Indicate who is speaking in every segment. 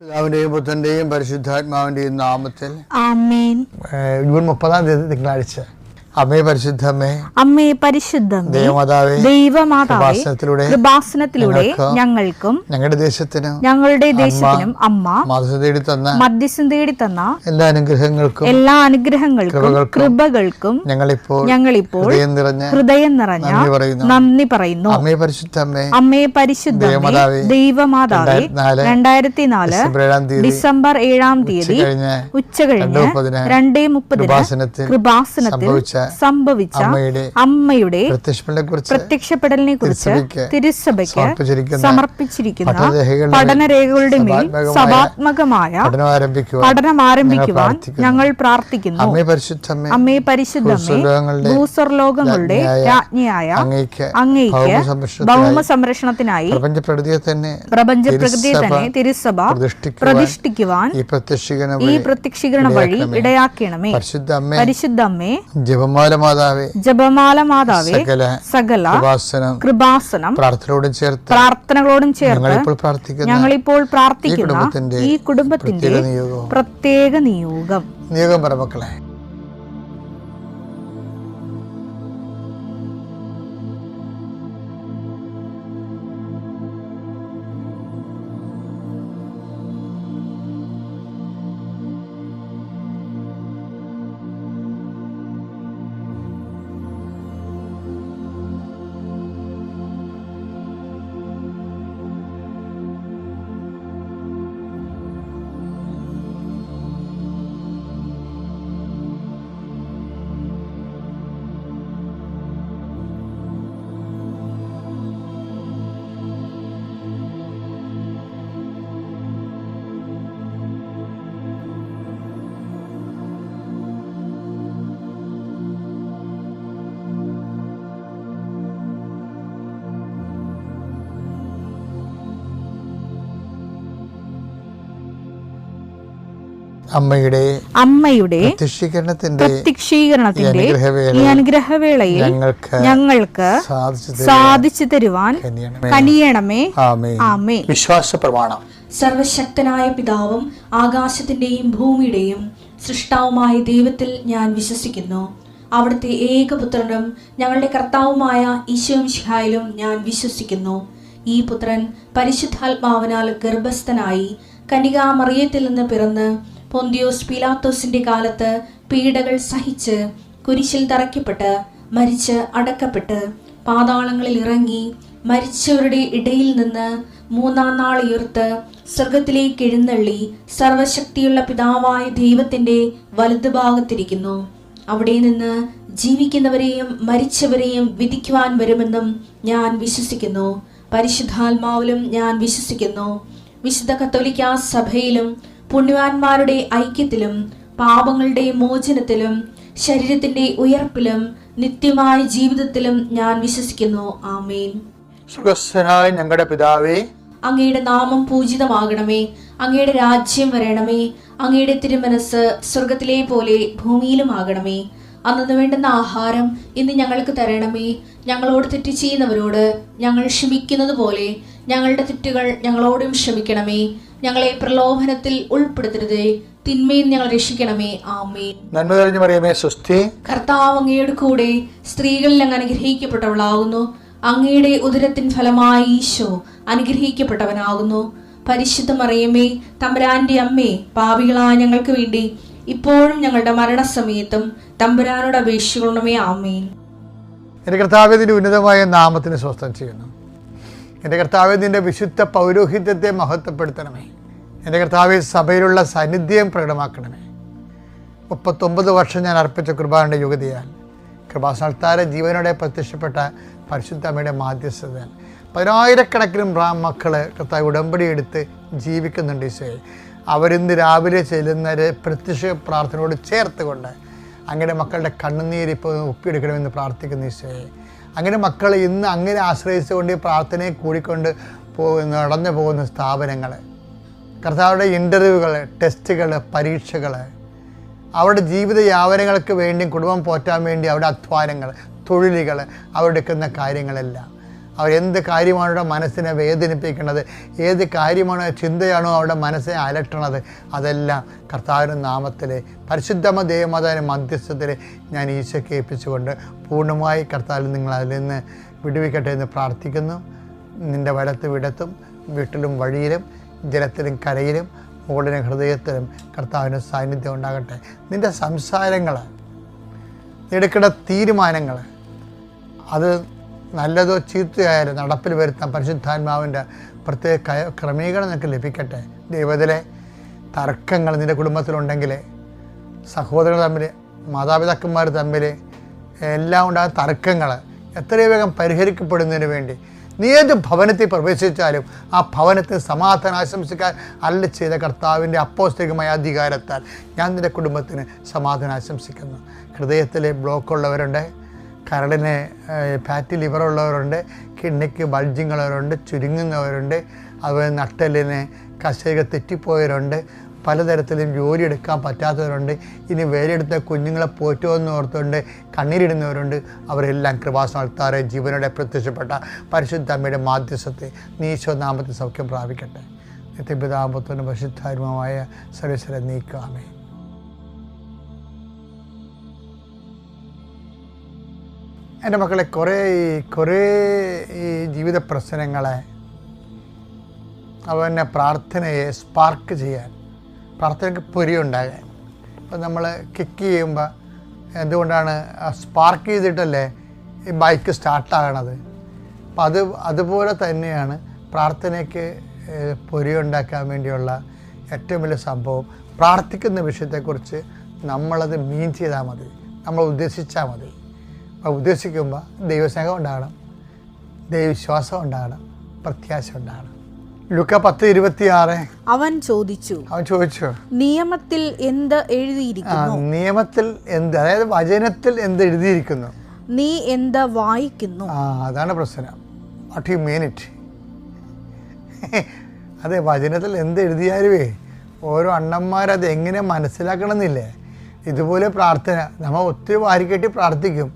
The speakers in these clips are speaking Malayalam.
Speaker 1: പിതാവിന്റെയും പുത്രന്റെയും പരിശുദ്ധാത്മാവിന്റെയും നാമത്തിൽ
Speaker 2: ആമേൻ.
Speaker 1: ജൂൺ 30 തിങ്കളാഴ്ച. അമ്മേ പരിശുദ്ധമ്മേ,
Speaker 2: അമ്മേ പരിശുദ്ധമേ,
Speaker 1: ദൈവമാതാവേ,
Speaker 2: ദൈവമാതാവേ, കൃപാസനത്തിലൂടെ ഞങ്ങൾക്കും
Speaker 1: ഞങ്ങളുടെ ദേശത്തിനും
Speaker 2: അമ്മ മധ്യസ്ഥം തേടി തന്ന എല്ലാ അനുഗ്രഹങ്ങൾക്കും കൃപകൾക്കും ഞങ്ങളിപ്പോൾ ഹൃദയം നിറഞ്ഞ നന്ദി പറയുന്നു.
Speaker 1: അമ്മേ പരിശുദ്ധമ്മേ,
Speaker 2: അമ്മേ പരിശുദ്ധമേ, ദൈവമാതാവേ, 2004 ഡിസംബർ 7-ാം തീയതി ഉച്ചകഴിഞ്ഞ് 2:30 കൃപാസനത്തിൽ സംഭവിച്ച അമ്മയുടെ പ്രത്യക്ഷപ്പെടലിനെ കുറിച്ച് തിരുസഭയ്ക്ക് സമർപ്പിച്ചിരിക്കുന്ന പഠനരേഖകളുടെ മേൽ സഭാത്മകമായ പഠനം ആരംഭിക്കുവാൻ ഞങ്ങൾ പ്രാർത്ഥിക്കുന്നു. അമ്മേ പരിശുദ്ധമേ, ഭൂസ്വർലോകങ്ങളുടെ രാജ്ഞിയായ അങ്ങേയ്ക്ക് ഭൗമ സംരക്ഷണത്തിനായി പ്രപഞ്ചപ്രകൃതിയെ തന്നെ തിരുസഭ പ്രതിഷ്ഠിക്കുവാൻ ഈ പ്രത്യക്ഷീകരണ വഴി ഇടയാക്കണമേ. പരിശുദ്ധമ്മേ,
Speaker 1: ജപമാല മാതാവേ,
Speaker 2: സകല കൃപാസനം പ്രാർത്ഥനകളോടും ചേർത്ത് ഞങ്ങളിപ്പോൾ പ്രാർത്ഥിക്കുന്ന ഈ കുടുംബത്തിന്റെ പ്രത്യേക നിയോഗം
Speaker 1: പറമക്കളെ. അമ്മയുടെ പ്രത്യക്ഷീകരണത്തിന്റെ ഈ അനുഗ്രഹവേളയിൽ ഞങ്ങൾക്ക് സാധിച്ചു തരുവാൻ കനിയണമേ. ആമേൻ. വിശ്വാസ പ്രമാണം.
Speaker 3: സർവശക്തനായ പിതാവും ആകാശത്തിന്റെയും ഭൂമിയുടെയും സൃഷ്ടാവുമായ ദൈവത്തിൽ ഞാൻ വിശ്വസിക്കുന്നു. അവിടുത്തെ ഏകപുത്രനും ഞങ്ങളുടെ കർത്താവുമായ ഈശോമിശിഹായിലും ഞാൻ വിശ്വസിക്കുന്നു. ഈ പുത്രൻ പരിശുദ്ധാത്മാവിനാൽ ഗർഭസ്ഥനായി കന്യകാമറിയത്തിൽ നിന്ന് പിറന്ന് പൊന്തിയോസ് പീലാത്തോസിന്റെ കാലത്ത് പീഡകൾ സഹിച്ച് കുരിശിൽ തറയ്ക്കപ്പെട്ട് മരിച്ച് അടക്കപ്പെട്ട് പാതാളങ്ങളിൽ ഇറങ്ങി മരിച്ചവരുടെ ഇടയിൽ നിന്ന് 3-ാം നാൾ ഉയർത്ത് സ്വർഗത്തിലേക്ക് എഴുന്നള്ളി സർവശക്തിയുള്ള പിതാവായ ദൈവത്തിന്റെ വലതുഭാഗത്തിരിക്കുന്നു. അവിടെ നിന്ന് ജീവിക്കുന്നവരെയും മരിച്ചവരെയും വിധിക്കുവാൻ വരുമെന്നും ഞാൻ വിശ്വസിക്കുന്നു. പരിശുദ്ധാത്മാവിലും ഞാൻ വിശ്വസിക്കുന്നു. വിശുദ്ധ കത്തോലിക്കാ സഭയിലും പുണ്യവാന്മാരുടെ ഐക്യത്തിലും പാപങ്ങളുടെ മോചനത്തിലും ശരീരത്തിന്റെ ഉയർപ്പിലും നിത്യമായ ജീവിതത്തിലും ഞാൻ വിശ്വസിക്കുന്നു. ആമേൻ.
Speaker 1: സ്വർഗ്ഗസ്ഥനായ ഞങ്ങളുടെ പിതാവേ,
Speaker 3: അങ്ങയുടെ നാമം പൂജിതമാകണമേ. അങ്ങയുടെ രാജ്യം വരണമേ. അങ്ങയുടെ തിരുമനസ് സ്വർഗത്തിലെ പോലെ ഭൂമിയിലും ആകണമേ. അന്നു വേണ്ടുന്ന ആഹാരം ഇന്ന് ഞങ്ങൾക്ക് തരണമേ. ഞങ്ങളോട് തെറ്റ് ചെയ്യുന്നവരോട് ഞങ്ങൾ ക്ഷമിക്കുന്നത് പോലെ ഞങ്ങളുടെ തെറ്റുകൾ ഞങ്ങളോടും ക്ഷമിക്കണമേ. ഞങ്ങളെ പ്രലോഭനത്തിൽ ഉൾപ്പെടുത്തരുതേ, തിന്മയിൽ ഞങ്ങൾ രക്ഷിക്കണമേ. ആമേൻ.
Speaker 1: നന്മ നിറഞ്ഞ മറിയമേ, സ്വസ്തി.
Speaker 3: കർത്താവ് അങ്ങയുടെ കൂടെ സ്ത്രീകളിൽ അങ്ങ് അനുഗ്രഹിക്കപ്പെട്ടവളാകുന്നു. അങ്ങയുടെ ഉദരത്തിൻ ഫലമായി ഈശോ അനുഗ്രഹിക്കപ്പെട്ടവനാകുന്നു. പരിശുദ്ധ മറിയമേ, തമ്പുരാന്റെ അമ്മേ, പാപികളായ ഞങ്ങൾക്ക് വേണ്ടി ഇപ്പോഴും ഞങ്ങളുടെ മരണസമയത്തും തമ്പുരാനോട് അപേക്ഷിക്കണമേ. ആമേൻ.
Speaker 1: എൻ്റെ കർത്താവിന്റെ ഉന്നതമായ നാമത്തിന് സ്വസ്ഥം ചെയ്യുന്നു. എൻ്റെ കർത്താവേ, നിന്റെ വിശുദ്ധ പൗരോഹിത്യത്തെ മഹത്വപ്പെടുത്തണമേ. എൻ്റെ കർത്താവേ, സഭയിലുള്ള സാന്നിധ്യം പ്രകടമാക്കണമേ. 39 വർഷം ഞാൻ അർപ്പിച്ച കുർബാനയുടെ യുഗതിയാൽ കൃപാസനത്താര ജീവനോടെ പ്രത്യക്ഷപ്പെട്ട പരിശുദ്ധ അമ്മയുടെ മാധ്യസ്ഥതയാൽ 10,000-കണക്കിന് മക്കള് കർത്താവ് ഉടമ്പടി എടുത്ത് ജീവിക്കുന്നുണ്ട്. ഈശോയെ, അവരിന്ന് രാവിലെ ചെല്ലുന്ന പ്രത്യക്ഷ പ്രാർത്ഥനയോട് ചേർത്തുകൊണ്ട് അങ്ങനെ മക്കളുടെ കണ്ണുനീര് ഇപ്പോൾ ഒപ്പിയെടുക്കണമെന്ന് പ്രാർത്ഥിക്കുന്ന ഈശോയെ, അങ്ങനെ മക്കൾ ഇന്ന് അങ്ങനെ ആശ്രയിച്ചുകൊണ്ട് ഈ പ്രാർത്ഥനയെ കൂടിക്കൊണ്ട് നടന്നു പോകുന്ന സ്ഥാപനങ്ങൾ, കർത്താവുടെ ഇൻ്റർവ്യൂകൾ, ടെസ്റ്റുകൾ, പരീക്ഷകൾ, അവരുടെ ജീവിത യാവനങ്ങൾക്ക് വേണ്ടി കുടുംബം പോറ്റാൻ വേണ്ടി അവരുടെ അധ്വാനങ്ങൾ, തൊഴിലുകൾ, അവരെടുക്കുന്ന കാര്യങ്ങളെല്ലാം അവരെന്ത് കാര്യമാണ് അവരുടെ മനസ്സിനെ വേദനിപ്പിക്കുന്നത്, ഏത് കാര്യമാണോ ചിന്തയാണോ അവരുടെ മനസ്സിനെ അലട്ടണത്, അതെല്ലാം കർത്താവിൻ്റെ നാമത്തിൽ പരിശുദ്ധമ ദേവമാതാവിൻ്റെ മധ്യസ്ഥത്തിൽ ഞാൻ ഈശോയ്ക്ക് ഏൽപ്പിച്ചുകൊണ്ട് പൂർണ്ണമായി കർത്താവിൽ നിങ്ങൾ അതിൽ നിന്ന് വിടുവിക്കട്ടെ എന്ന് പ്രാർത്ഥിക്കുന്നു. നിൻ്റെ വലത്ത് വിടത്തും വീട്ടിലും വഴിയിലും ജലത്തിലും കരയിലും മുകളിലും ഹൃദയത്തിലും കർത്താവിൻ്റെ സാന്നിധ്യം ഉണ്ടാകട്ടെ. നിൻ്റെ സംസാരങ്ങൾ, എടുക്കേണ്ട തീരുമാനങ്ങൾ, അത് നല്ലതോ ചീത്തയായാലും നടപ്പിൽ വരുത്താൻ പരിശുദ്ധാത്മാവിൻ്റെ പ്രത്യേക ക്രമീകരണം നിനക്ക് ലഭിക്കട്ടെ. ദൈവത്തിലെ തർക്കങ്ങൾ നിൻ്റെ കുടുംബത്തിലുണ്ടെങ്കിൽ, സഹോദരങ്ങൾ തമ്മിൽ, മാതാപിതാക്കന്മാർ തമ്മിൽ എല്ലാം ഉണ്ടാകുന്ന തർക്കങ്ങൾ എത്രയും വേഗം പരിഹരിക്കപ്പെടുന്നതിന് വേണ്ടി നീ ഏത് ഭവനത്തിൽ പ്രവേശിച്ചാലും ആ ഭവനത്തിന് സമാധാനം ആശംസിക്കാൻ അരുളി ചെയ്ത കർത്താവിൻ്റെ അപ്പോസ്തലികമായ അധികാരത്താൽ ഞാൻ നിൻ്റെ കുടുംബത്തിന് സമാധാനം ആശംസിക്കുന്നു. ഹൃദയത്തിലെ ബ്ലോക്കുള്ളവരുണ്ട്, കരളിന് ഫാറ്റി ലിവറുള്ളവരുണ്ട്, കിഡ്നിക്ക് ബൾജിങ്ങുള്ളവരുണ്ട്, ചുരുങ്ങുന്നവരുണ്ട്, അതുപോലെ നട്ടലിന് കശേക തെറ്റിപ്പോയവരുണ്ട്, പലതരത്തിലും ജോലി എടുക്കാൻ പറ്റാത്തവരുണ്ട്, ഇനി വേരെടുത്ത കുഞ്ഞുങ്ങളെ പോറ്റുമെന്ന് ഓർത്തുകൊണ്ട് കണ്ണീരിടുന്നവരുണ്ട്. അവരെല്ലാം കൃപാസനത്താറെ ജീവനോടെ പ്രത്യക്ഷപ്പെട്ട പരിശുദ്ധ അമ്മയുടെ മാധ്യസ്ഥത്തെ നീശോ നാമത്തിൽ സൗഖ്യം പ്രാപിക്കട്ടെ. നിത്യപിതാപത്വനും പരിശുദ്ധാത്മാവായ സർവീശ്വരെ നീക്കാമേ. എൻ്റെ മക്കളെ, കുറേ ഈ ജീവിത പ്രശ്നങ്ങളെ അവനെ പ്രാർത്ഥനയെ സ്പാർക്ക് ചെയ്യാൻ, പ്രാർത്ഥനയ്ക്ക് പൊരിയുണ്ടാകാൻ. ഇപ്പം നമ്മൾ കിക്ക് ചെയ്യുമ്പോൾ എന്തുകൊണ്ടാണ് സ്പാർക്ക് ചെയ്തിട്ടല്ലേ ഈ ബൈക്ക് സ്റ്റാർട്ടാകണത്? അപ്പം അതുപോലെ തന്നെയാണ് പ്രാർത്ഥനയ്ക്ക് പൊരിയുണ്ടാക്കാൻ വേണ്ടിയുള്ള ഏറ്റവും വലിയ സംഭവം. പ്രാർത്ഥിക്കുന്ന വിഷയത്തെക്കുറിച്ച് നമ്മളത് മീൻ ചെയ്താൽ മതി, നമ്മൾ ഉദ്ദേശിച്ചാൽ മതി. അപ്പോൾ ഉദ്ദേശിക്കുമ്പോൾ ദൈവസ്നേഹം ഉണ്ടാകണം, ദൈവവിശ്വാസം ഉണ്ടാകണം, പ്രത്യാശ ഉണ്ടാകണം. ലൂക്ക 10:26
Speaker 2: അവൻ ചോദിച്ചു നിയമത്തിൽ എന്ത് എഴുതിയിരിക്കുന്നു?
Speaker 1: നിയമത്തിൽ എന്ത്, അതായത് വചനത്തിൽ എന്ത് എഴുതിയിരിക്കുന്നു?
Speaker 2: നീ എന്ത് വായിക്കുന്നു?
Speaker 1: അതാണ് പ്രശ്നം. What you mean it? അതെ, വചനത്തിൽ എന്ത് എഴുതിയാലുവേ ഓരോ അണ്ണന്മാരത് എങ്ങനെ മനസ്സിലാക്കണമെന്നില്ലേ? ഇതുപോലെ പ്രാർത്ഥന നമ്മൾ ഒത്തിരി വാരിക്കെട്ടി പ്രാർത്ഥിക്കും.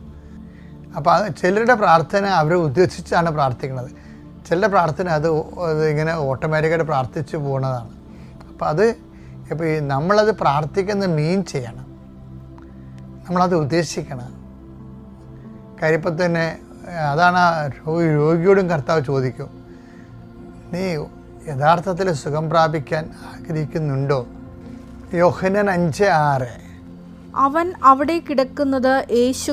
Speaker 1: അപ്പോൾ ചിലരുടെ പ്രാർത്ഥന അവരെ ഉദ്ദേശിച്ചാണ് പ്രാർത്ഥിക്കുന്നത്, ചില പ്രാർത്ഥന അത് ഇങ്ങനെ ഓട്ടോമാറ്റിക്കായിട്ട് പ്രാർത്ഥിച്ചു പോകുന്നതാണ്. അപ്പോൾ ഇപ്പോൾ നമ്മളത് പ്രാർത്ഥിക്കുന്ന മീൻ ചെയ്യണം, നമ്മളത് ഉദ്ദേശിക്കണം. കാര്യപ്പോൾ തന്നെ അതാണ് രോഗിയോടും കർത്താവ് ചോദിക്കും, നീ യഥാർത്ഥത്തിൽ സുഖം പ്രാപിക്കാൻ ആഗ്രഹിക്കുന്നുണ്ടോ? യോഹന്നാൻ 5:6
Speaker 2: അവൻ അവിടെ കിടക്കുന്നത് യേശു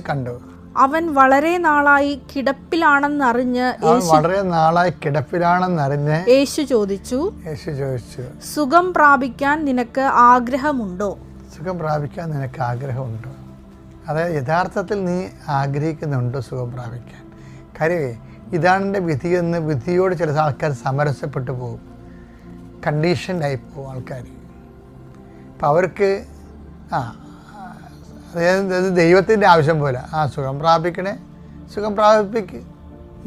Speaker 2: കണ്ടു. അവൻ വളരെ നാളായി കിടപ്പിലാണെന്നറിഞ്ഞ് യേശു ചോദിച്ചു, സുഖം പ്രാപിക്കാൻ നിനക്ക് ആഗ്രഹമുണ്ടോ?
Speaker 1: അതായത് യഥാർത്ഥത്തിൽ നീ ആഗ്രഹിക്കുന്നുണ്ടോ സുഖം പ്രാപിക്കാൻ? കാര്യമേ ഇതാണ് എൻ്റെ വിധിയെന്ന് വിധിയോട് ചില ആൾക്കാർ സമരസപ്പെട്ടു പോകും, കണ്ടീഷൻഡായി പോകും ആൾക്കാർ. അപ്പം അവർക്ക് അതായത് ദൈവത്തിൻ്റെ ആവശ്യം പോലെ സുഖം പ്രാപിക്കണേ, സുഖം പ്രാപിപ്പിക്ക്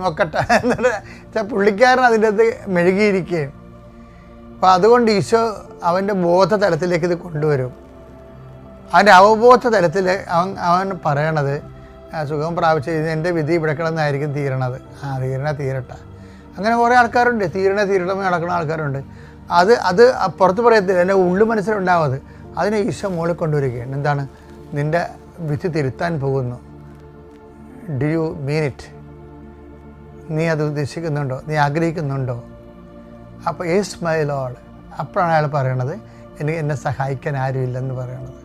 Speaker 1: നോക്കട്ടെ എന്നിട്ട് പുള്ളിക്കാരൻ അതിൻ്റെ അകത്ത് മെഴുകിയിരിക്കുകയും. അപ്പോൾ അതുകൊണ്ട് ഈശോ അവൻ്റെ ബോധതലത്തിലേക്ക് ഇത് കൊണ്ടുവരും. അവൻ്റെ അവബോധ തലത്തിൽ അവൻ പറയണത് സുഖം പ്രാപിച്ച് എൻ്റെ വിധി ഇവിടെ കിടന്നായിരിക്കും തീരണത്. തീരട്ടെ. അങ്ങനെ കുറേ ആൾക്കാരുണ്ട്, തീരണമേ നടക്കുന്ന ആൾക്കാരുണ്ട്. അത് പുറത്ത് പറയത്തില്ല, എൻ്റെ ഉള്ളു മനസ്സിലുണ്ടാവും. അതിനെ ഈശോ മുകളിൽ കൊണ്ടുവരികയാണ്. എന്താണ്? നിൻ്റെ വിധി തിരുത്താൻ പോകുന്നു. Do you mean it? നീ അത് ഉദ്ദേശിക്കുന്നുണ്ടോ? നീ ആഗ്രഹിക്കുന്നുണ്ടോ? അപ്പോൾ യേസ് മൈ ലോർഡ്. അപ്പോഴാണ് അയാൾ പറയണത് എന്നെ സഹായിക്കാൻ ആരുമില്ലെന്ന് പറയണത്.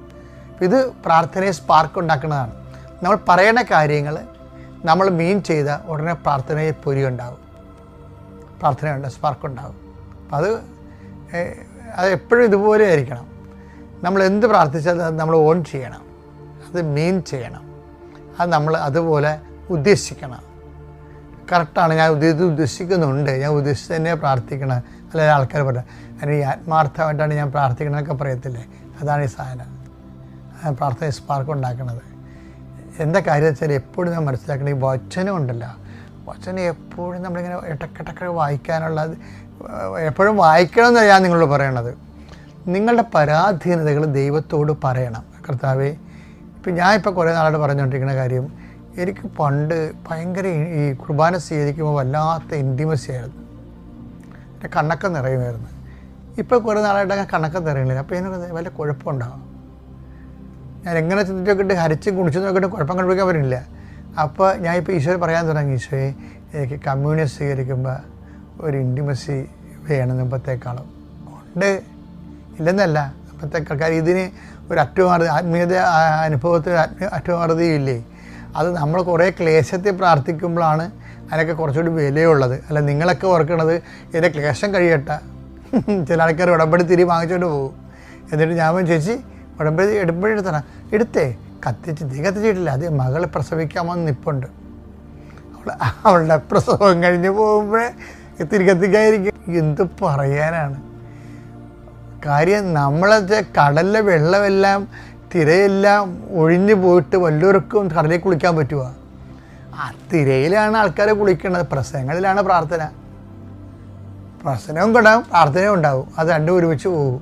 Speaker 1: ഇത് പ്രാർത്ഥനയെ സ്പാർക്ക് ഉണ്ടാക്കുന്നതാണ്. നമ്മൾ പറയുന്ന കാര്യങ്ങൾ നമ്മൾ മീൻ ചെയ്ത ഉടനെ പ്രാർത്ഥനയിൽ പൊരിയുണ്ടാവും, പ്രാർത്ഥനയുണ്ട്, സ്പാർക്കുണ്ടാവും. അപ്പം അത് എപ്പോഴും ഇതുപോലെ ആയിരിക്കണം. നമ്മൾ എന്ത് പ്രാർത്ഥിച്ചാൽ അത് നമ്മൾ ഓൺ ചെയ്യണം, അത് മീൻ ചെയ്യണം, അത് നമ്മൾ അതുപോലെ ഉദ്ദേശിക്കണം. കറക്റ്റാണ്, ഞാൻ ഇത് ഉദ്ദേശിക്കുന്നുണ്ട്, ഞാൻ ഉദ്ദേശിച്ച് തന്നെ പ്രാർത്ഥിക്കണം. അല്ലെങ്കിൽ ആൾക്കാർ പറയാം അതിന് ആത്മാർത്ഥമായിട്ടാണ് ഞാൻ പ്രാർത്ഥിക്കണമെന്നൊക്കെ പറയത്തില്ലേ, അതാണ് ഈ സാധനം, പ്രാർത്ഥന സ്പാർക്ക് ഉണ്ടാക്കുന്നത്. എന്താ കാര്യം വെച്ചാൽ എപ്പോഴും ഞാൻ മനസ്സിലാക്കണം, ഈ വചനം ഉണ്ടല്ലോ, വചനം എപ്പോഴും നമ്മളിങ്ങനെ ഇടക്കിടക്ക് വായിക്കാനുള്ള, എപ്പോഴും വായിക്കണമെന്ന് ഞാൻ നിങ്ങളോട് പറയണത്. നിങ്ങളുടെ പരാധീനതകൾ ദൈവത്തോട് പറയണം. കർത്താവേ, ഇപ്പം ഞാൻ കുറേ നാളായിട്ട് പറഞ്ഞുകൊണ്ടിരിക്കുന്ന കാര്യം, എനിക്ക് പണ്ട് ഭയങ്കര ഈ കുർബാന സ്വീകരിക്കുമ്പോൾ വല്ലാത്ത ഇൻറ്റിമസി ആയിരുന്നു. എൻ്റെ കണ്ണൊക്കെ നിറയുമായിരുന്നു. ഇപ്പോൾ കുറേ നാളായിട്ട് അങ്ങനെ കണ്ണൊക്കെ നിറയുന്നില്ല. അപ്പോൾ എനിക്ക് വല്ല കുഴപ്പമുണ്ടാകും. ഞാൻ എങ്ങനെ ചിന്തിച്ചൊക്കെ ഇട്ട് ഹരിച്ചും കുണിച്ചും നോക്കിയിട്ട് കുഴപ്പം കണ്ടുപിടിക്കാൻ പറ്റില്ല. അപ്പോൾ ഞാൻ ഇപ്പോൾ ഈശോയെ പറയാൻ തുടങ്ങി, ഈശോയെ എനിക്ക് കമ്മ്യൂണിയം സ്വീകരിക്കുമ്പോൾ ഒരു ഇൻറ്റിമസി വേണം മുമ്പത്തേക്കാളും. ഉണ്ട്, ഇല്ലെന്നല്ല, മുമ്പത്തേക്കാൾ. കാര്യം ഇതിന് ഒരു അറ്റുമാറുതി, ആത്മീയത അനുഭവത്തിന് അറ്റുമാറുതിയില്ലേ. അത് നമ്മൾ കുറേ ക്ലേശത്തിൽ പ്രാർത്ഥിക്കുമ്പോഴാണ് അതിനൊക്കെ കുറച്ചുകൂടി വിലയുള്ളത്. അല്ല, നിങ്ങളൊക്കെ ഓർക്കണത് ഇതിൻ്റെ ക്ലേശം കഴിയട്ടെ. ചില ആൾക്കാർ ഉടമ്പടി തിരി വാങ്ങിച്ചുകൊണ്ട് പോകും. എന്നിട്ട് ഞാൻ ചേച്ചി ഉടമ്പടി എടുത്തണം, എടുത്തേ, തീ കത്തിച്ചിട്ടില്ല, അത് മകൾ പ്രസവിക്കാമെന്ന് നിൽപ്പുണ്ട്. അവളുടെ പ്രസവം കഴിഞ്ഞ് പോകുമ്പോഴേ തിരി കത്തിക്കാതിരിക്കും. എന്ത് പറയാനാണ് കാര്യം. നമ്മളെ കടലിലെ വെള്ളമെല്ലാം തിരയെല്ലാം ഒഴിഞ്ഞു പോയിട്ട് വല്ലവർക്കും കടലിൽ കുളിക്കാൻ പറ്റുക? ആ തിരയിലാണ് ആൾക്കാരെ കുളിക്കുന്നത്. പ്രസവങ്ങളിലാണ് പ്രാർത്ഥന. പ്രസനവും ഉണ്ടാവും, പ്രാർത്ഥനയും ഉണ്ടാവും. അത് രണ്ടും ഒരുമിച്ച് പോകും.